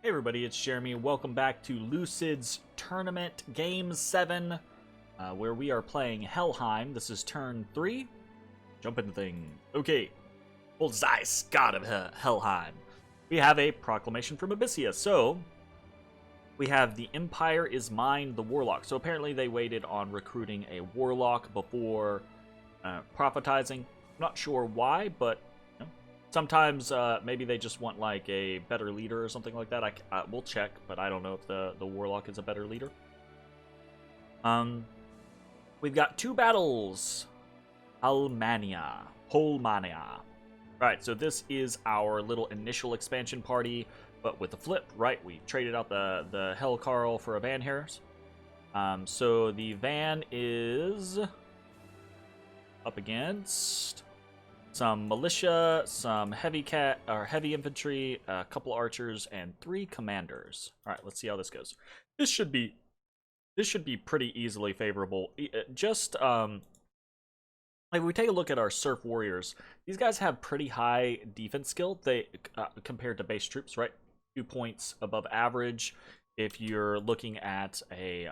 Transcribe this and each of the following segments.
Hey everybody, it's Jeremy. Welcome back to Lucid's Tournament Game 7, where we are playing Helheim. This is turn 3. Jump into thing. Okay. Old Zeiss, god of Helheim. We have a proclamation from Abyssia. So, we have the Empire is mine, the Warlock. So apparently they waited on recruiting a Warlock before prophetizing. I'm not sure why, but sometimes maybe they just want like a better leader or something like that. We'll check, but I don't know if the Warlock is a better leader. We've got 2 battles. Holmania. Right, so this is our little initial expansion party, but with the flip, right? We traded out the Hellcarl for a Van Harris. So the Van is up against some militia, some heavy infantry, a couple archers, and 3 commanders. All right, let's see how this goes. This should be pretty easily favorable. Just like if we take a look at our Surf Warriors, these guys have pretty high defense skill. They compared to base troops, right? 2 points above average. If you're looking at a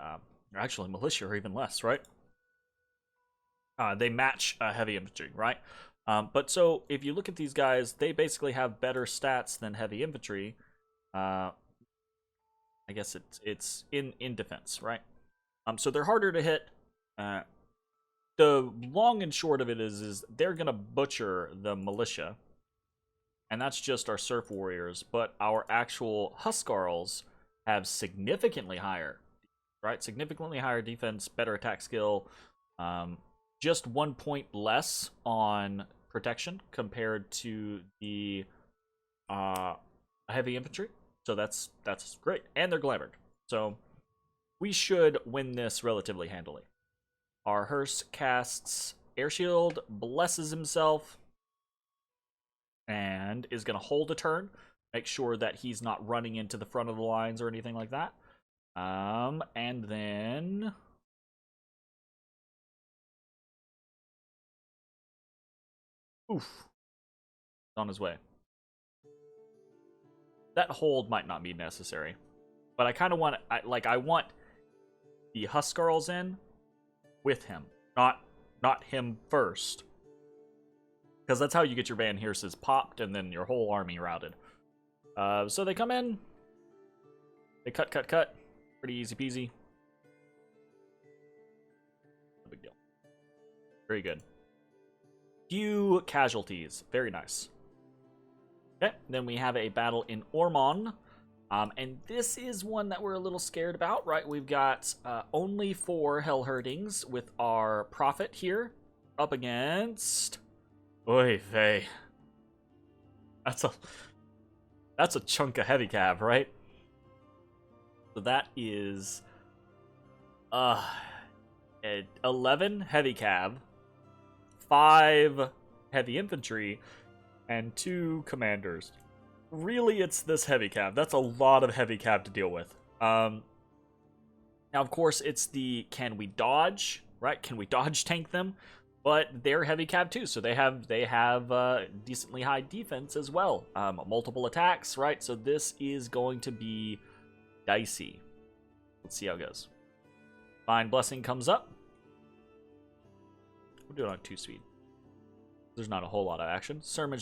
actually militia or even less, right? They match heavy infantry, right? But so if you look at these guys, they basically have better stats than heavy infantry. I guess it's in defense, right? So they're harder to hit. The long and short of it is they're gonna butcher the militia, and that's just our Surf Warriors. But our actual Huskarls have significantly higher, right? Significantly higher defense, better attack skill. Just 1 point less on protection compared to the heavy infantry, so that's great, and they're glamored, so we should win this relatively handily. Our hearse casts air shield, blesses himself, and is going to hold a turn, make sure that he's not running into the front of the lines or anything like that. And then oof, on his way. That hold might not be necessary, but I kind of want I want the Huskarls in with him, not him first, because that's how you get your Van Heerses popped and then your whole army routed. So they come in, they cut, pretty easy peasy. No big deal. Very good. Few casualties. Very nice. Okay, then we have a battle in Ormon. And this is one that we're a little scared about, right? We've got only 4 Hellherdings with our Prophet here up against oy vey. That's a chunk of heavy cav, right? So that is 11 heavy cav, 5 heavy infantry, and 2 commanders. Really, it's this heavy cav. That's a lot of heavy cav to deal with. Now, of course, it's the can we dodge, right? Can we dodge tank them? But they're heavy cav too, so they have decently high defense as well. Multiple attacks, right? So this is going to be dicey. Let's see how it goes. Fine Blessing comes up. We'll do it on 2 speed. There's not a whole lot of action. Sermon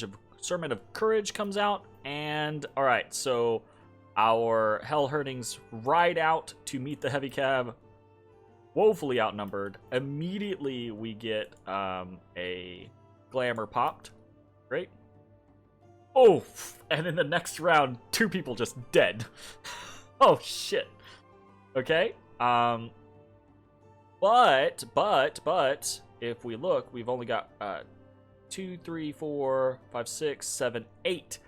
of Courage comes out, and alright, so our Hellherdings ride out to meet the heavy cav, woefully outnumbered. Immediately we get a glamour popped. Great. Oh, and in the next round, 2 people just dead. Oh shit. Okay. But if we look, we've only got 2, 3, 4, 5, 6, 7, 8.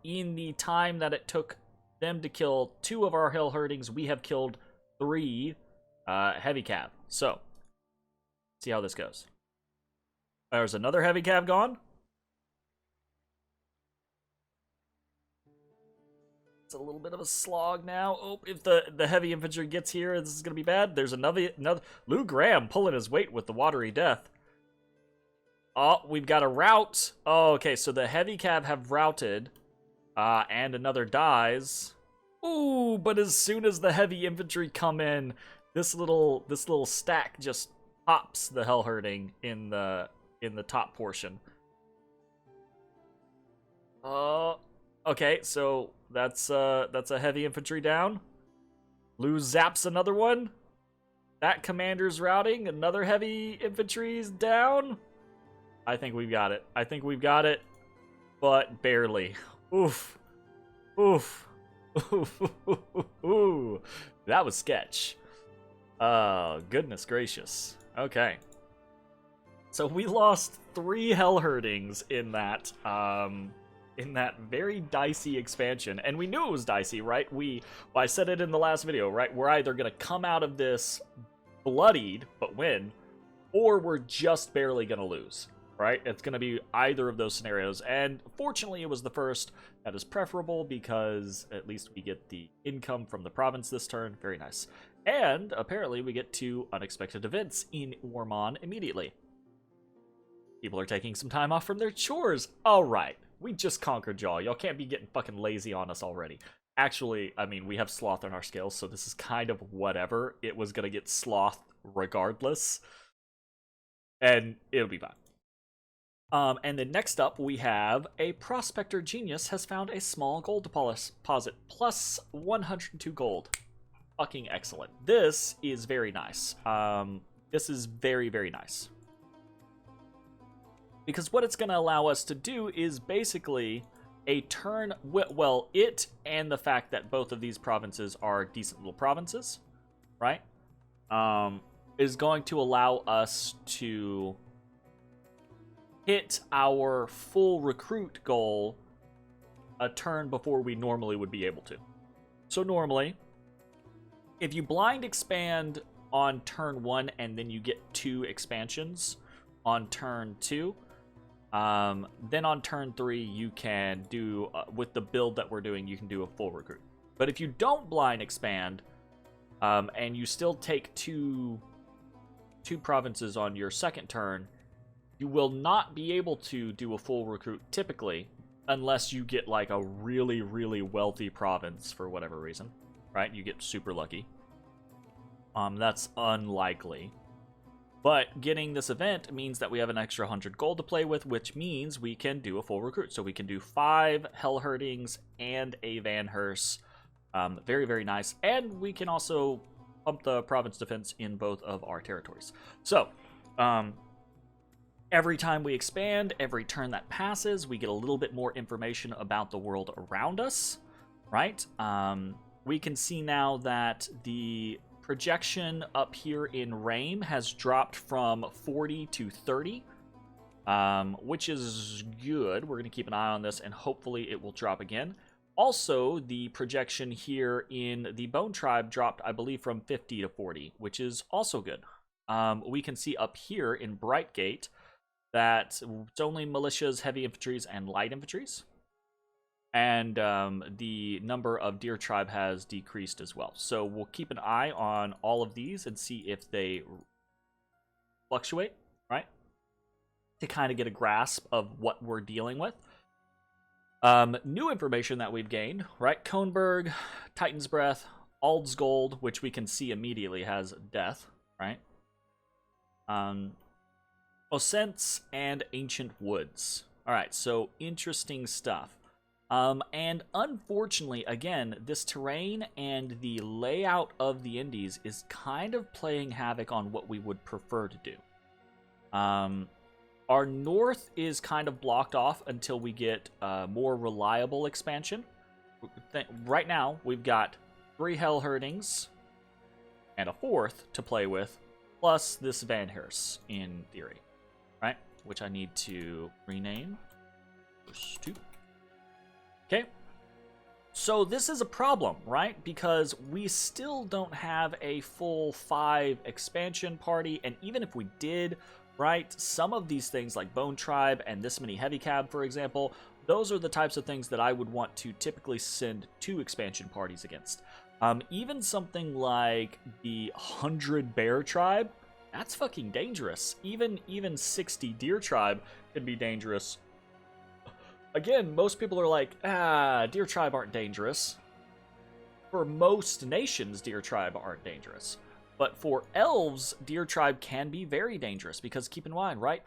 In the time that it took them to kill 2 of our Hellherdings, we have killed 3 heavy cav. So, see how this goes. There's another heavy cav gone. It's a little bit of a slog now. Oh, if the heavy infantry gets here, this is going to be bad. There's another Lou Graham pulling his weight with the watery death. Oh, we've got a rout. Oh, okay, so the heavy cav have routed, and another dies. Ooh, but as soon as the heavy infantry come in, this little stack just pops the hell hurting in the top portion. Okay, so that's a heavy infantry down. Lou zaps another one. That commander's routing. Another heavy infantry's down. I think we've got it. I think we've got it, but barely. Oof. Oof. Ooh. That was sketch. Oh, goodness gracious. Okay. So we lost 3 hell hurtings in that very dicey expansion, and we knew it was dicey, right? I said it in the last video, right? We're either gonna come out of this bloodied but win, or we're just barely gonna lose, right? It's gonna be either of those scenarios, and fortunately it was the first. That is preferable because at least we get the income from the province this turn. Very nice. And apparently we get 2 unexpected events in Ormon immediately. People are taking some time off from their chores. All right. We just conquered y'all. Y'all can't be getting fucking lazy on us already. Actually, I mean, we have sloth on our scales, so this is kind of whatever. It was gonna get sloth regardless. And it'll be fine. And then next up, we have a prospector genius has found a small gold deposit, plus 102 gold. Fucking excellent. This is very nice. This is very, very nice. Because what it's going to allow us to do is basically a turn, well, it and the fact that both of these provinces are decent little provinces, right? Is going to allow us to hit our full recruit goal a turn before we normally would be able to. So normally, if you blind expand on turn 1 and then you get 2 expansions on turn 2, then on turn 3 you can do, with the build that we're doing, you can do a full recruit. But if you don't blind expand, and you still take two provinces on your second turn, you will not be able to do a full recruit typically, unless you get like a really, really wealthy province for whatever reason, right? You get super lucky. That's unlikely. But getting this event means that we have an extra 100 gold to play with, which means we can do a full recruit. So we can do 5 Hell Hurtings and a Van Hers. Very, very nice. And we can also pump the province defense in both of our territories. So, every time we expand, every turn that passes, we get a little bit more information about the world around us, right? We can see now that the projection up here in Rame has dropped from 40 to 30, which is good. We're going to keep an eye on this, and hopefully it will drop again. Also, the projection here in the Bone Tribe dropped, I believe, from 50 to 40, which is also good. We can see up here in Brightgate that it's only militias, heavy infantries, and light infantries. And the number of Deer Tribe has decreased as well. So we'll keep an eye on all of these and see if they fluctuate, right? To kind of get a grasp of what we're dealing with. New information that we've gained, right? Kohnberg, Titan's Breath, Ald's Gold, which we can see immediately has death, right? Oscents and Ancient Woods. All right, so interesting stuff. And unfortunately, again, this terrain and the layout of the Indies is kind of playing havoc on what we would prefer to do. Our north is kind of blocked off until we get more reliable expansion. Right now, we've got 3 Hell Hurtings and a 4th to play with, plus this Van Hers in theory, right? Which I need to rename. Those 2. Okay, so this is a problem, right? Because we still don't have a full 5 expansion party, and even if we did, right, some of these things like Bone Tribe and this many Heavy Cab, for example, those are the types of things that I would want to typically send 2 expansion parties against. Even something like the 100 Bear Tribe, that's fucking dangerous. Even 60 Deer Tribe can be dangerous. Again, most people are like, Deer Tribe aren't dangerous. for most nations, Deer Tribe aren't dangerous. But for elves, Deer Tribe can be very dangerous because keep in mind, right?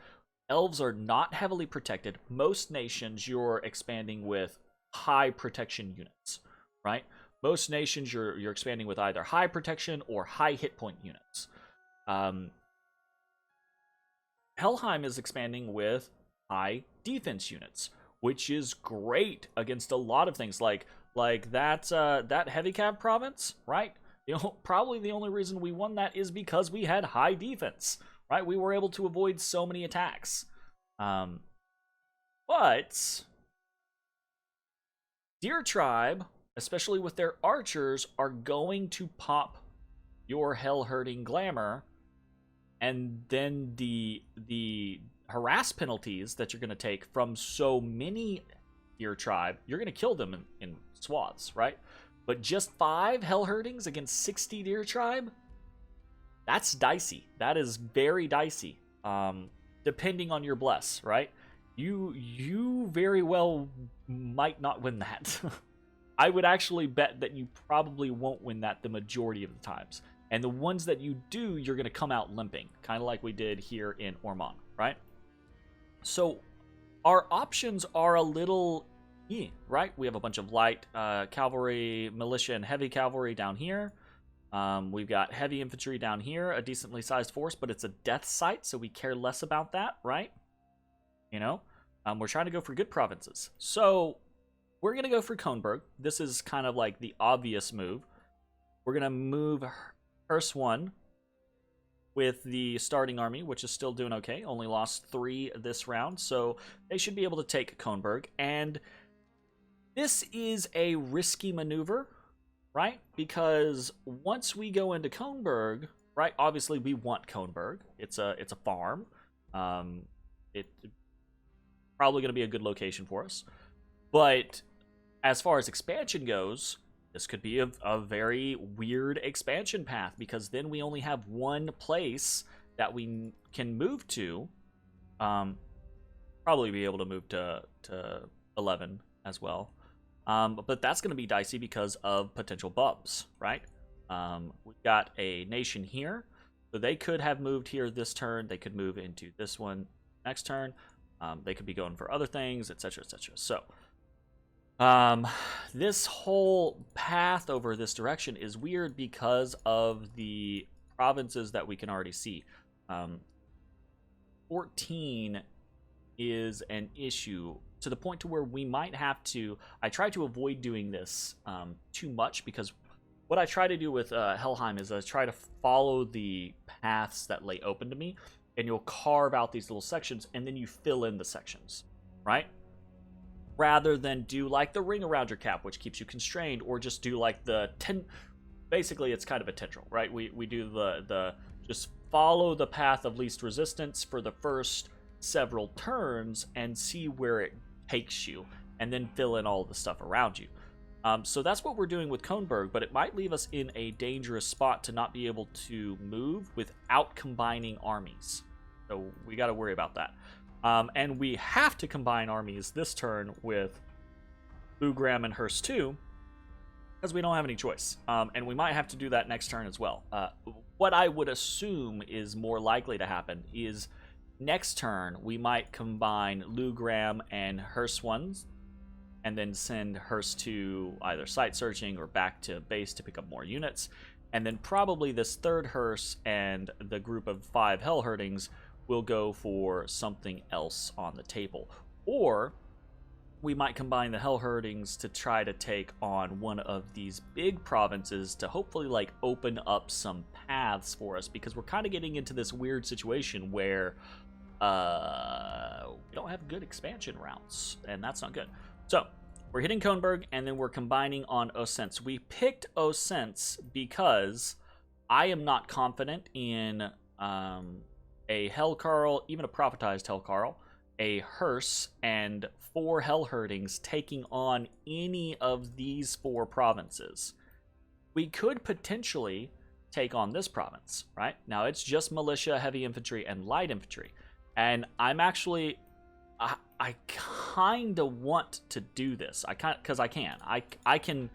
Elves are not heavily protected. Most nations, you're expanding with high protection units, right? Most nations, you're expanding with either high protection or high hit point units. Helheim is expanding with high defense units, which is great against a lot of things like that heavy cav province, right? Probably the only reason we won that is because we had high defense, right? We were able to avoid so many attacks. But Deer Tribe, especially with their archers, are going to pop your hell-hurting glamour, and then the harass penalties that you're going to take from so many Deer Tribe, you're going to kill them in swaths, right? But just 5 hell-hurtings against 60 Deer Tribe? That's dicey. That is very dicey. Depending on your bless, right? You very well might not win that. I would actually bet that you probably won't win that the majority of the times. And the ones that you do, you're going to come out limping. Kind of like we did here in Ormon, right? So our options are a little... right? We have a bunch of light cavalry, militia, and heavy cavalry down here. We've got heavy infantry down here, a decently sized force, but it's a death site, so we care less about that, right? We're trying to go for good provinces. So we're going to go for Kronberg. This is kind of like the obvious move. We're going to move Hers 1 with the starting army, which is still doing okay. Only lost 3 this round, so they should be able to take Kronberg. And this is a risky maneuver, right? Because once we go into Kronberg, right? Obviously, we want Kronberg. It's a farm. It's probably going to be a good location for us. But as far as expansion goes, this could be a very weird expansion path because then we only have one place that we can move to. Probably be able to move to 11 as well. But that's going to be dicey because of potential bumps, right? We've got a nation here. So they could have moved here this turn. They could move into this one next turn. They could be going for other things, etc., etc. So this whole path over this direction is weird because of the provinces that we can already see. 14 is an issue to the point to where we might have to... I try to avoid doing this too much because what I try to do with Helheim is I try to follow the paths that lay open to me, and you'll carve out these little sections, and then you fill in the sections, right? Rather than do like the ring around your cap, which keeps you constrained, or just do like the... Basically, it's kind of a tendril, right? We do the just follow the path of least resistance for the first several turns and see where it takes you, and then fill in all the stuff around you. So that's what we're doing with Kronberg, but it might leave us in a dangerous spot to not be able to move without combining armies. So we got to worry about that. And we have to combine armies this turn with Lugram and Hers 2 because we don't have any choice. And we might have to do that next turn as well. What I would assume is more likely to happen is next turn we might combine Lugram and Hers 1s and then send Hers 2 either site searching or back to base to pick up more units. And then probably this third Hers and the group of 5 Hellhurtings will go for something else on the table. Or we might combine the Hellhurtings to try to take on one of these big provinces to hopefully like open up some paths for us, because we're kind of getting into this weird situation where we don't have good expansion routes, and that's not good. So we're hitting Kronberg, and then we're combining on Ossense. We picked Ossense because I am not confident in a Hellcarl, even a prophetized Hellcarl, a Hers, and 4 Hellhurtings taking on any of these 4 provinces. We could potentially take on this province, right? Now it's just militia, heavy infantry, and light infantry. And I'm actually... I kind of want to do this. Because I can. I can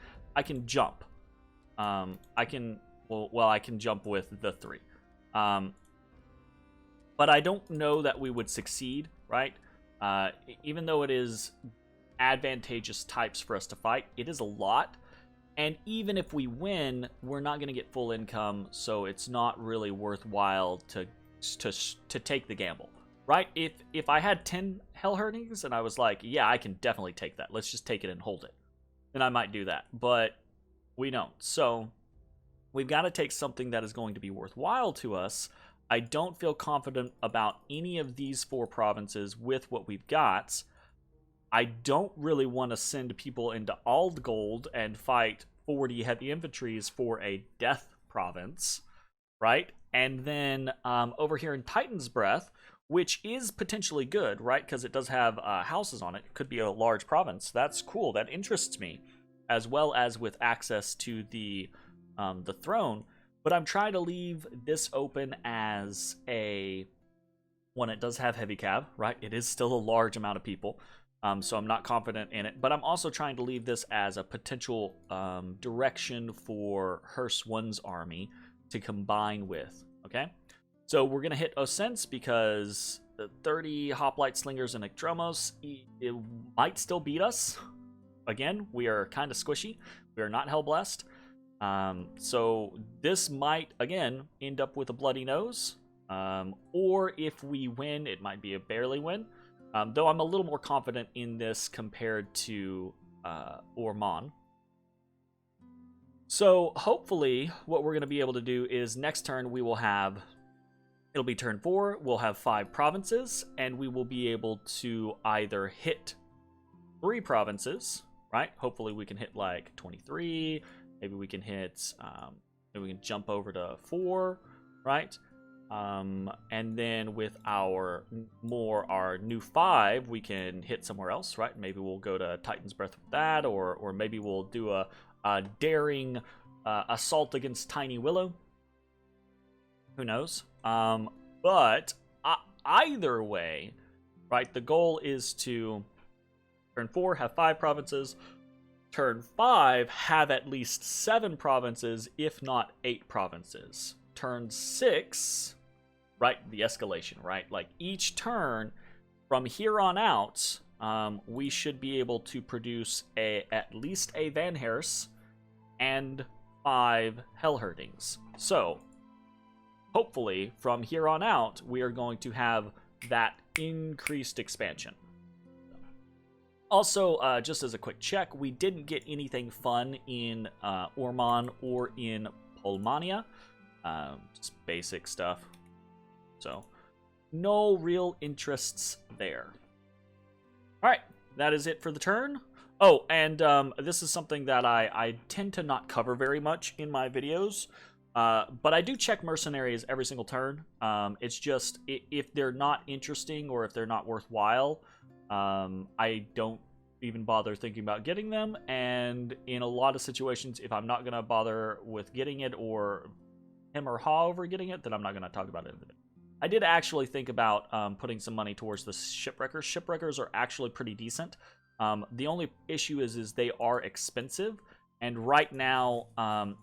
jump. I can, well, I can jump with the 3. But I don't know that we would succeed, right? Even though it is advantageous types for us to fight, it is a lot. And even if we win, we're not going to get full income, so it's not really worthwhile to take the gamble, right? If I had 10 Hell Herdings and I was like, yeah, I can definitely take that, let's just take it and hold it, then I might do that. But we don't. So we've got to take something that is going to be worthwhile to us. I don't feel confident about any of these 4 provinces with what we've got. I don't really want to send people into Aldgold and fight 40 heavy infantries for a death province, right? And then over here in Titan's Breath, which is potentially good, right? Because it does have houses on it. It could be a large province. That's cool. That interests me, as well as with access to the throne. But I'm trying to leave this open as a one. It does have heavy cav, right? It is still a large amount of people. So I'm not confident in it, but I'm also trying to leave this as a potential direction for Hearst 1's army to combine with, okay? So we're going to hit Ossense because the 30 Hoplite Slingers and Ekdromos, it might still beat us. Again, we are kind of squishy. We are not Hellblessed. So this might, again, end up with a bloody nose. Or if we win, it might be a barely win. Though I'm a little more confident in this compared to Ormon. So hopefully what we're going to be able to do is next turn we will have, it'll be turn 4, we'll have 5 provinces, and we will be able to either hit 3 provinces, right? Hopefully we can hit like 23, maybe we can hit, maybe we can jump over to 4, right? And then with our new 5, we can hit somewhere else, right? Maybe we'll go to Titan's Breath with that, or maybe we'll do a daring assault against Tiny Willow. Who knows? But either way, right? The goal is to turn 4 have 5 provinces, turn 5 have at least 7 provinces, if not 8 provinces. Turn 6. Right, the escalation, right? Like each turn from here on out, we should be able to produce at least a Van Hers and 5 Hellherdings. So hopefully from here on out, we are going to have that increased expansion. Also, just as a quick check, we didn't get anything fun in Ormon or in Polmania. Just basic stuff. So, no real interests there. Alright, that is it for the turn. Oh, and this is something that I tend to not cover very much in my videos. But I do check mercenaries every single turn. It's just, if they're not interesting or if they're not worthwhile, I don't even bother thinking about getting them. And in a lot of situations, if I'm not going to bother with getting it or him or her over getting it, then I'm not going to talk about it in the video. I did actually think about putting some money towards the Shipwreckers. Shipwreckers are actually pretty decent. The only issue is they are expensive. And right now,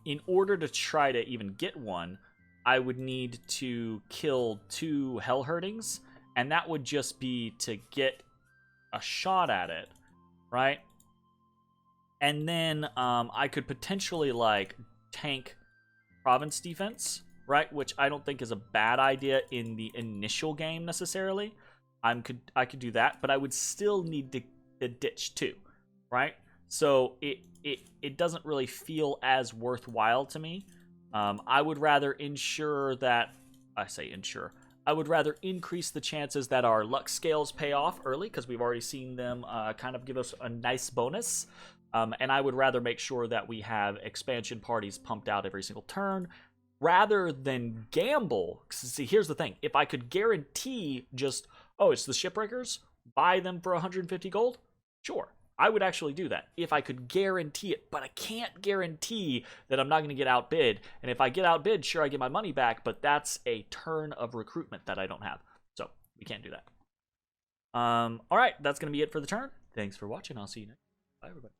in order to try to even get one, I would need to kill 2 Hellherdings. And that would just be to get a shot at it, right? And then I could potentially, like, tank province defense, right? Which I don't think is a bad idea in the initial game necessarily. I could do that, but I would still need to ditch 2, right? So it doesn't really feel as worthwhile to me. I would rather ensure that, I would rather increase the chances that our luck scales pay off early, because we've already seen them kind of give us a nice bonus. And I would rather make sure that we have expansion parties pumped out every single turn, rather than gamble. See, here's the thing. If I could guarantee just, oh, it's the Shipwreckers, buy them for 150 gold, sure, I would actually do that if I could guarantee it. But I can't guarantee that I'm not going to get outbid. And if I get outbid, sure, I get my money back, but that's a turn of recruitment that I don't have. So we can't do that. All right, that's going to be it for the turn. Thanks for watching. I'll see you next time. Bye, everybody.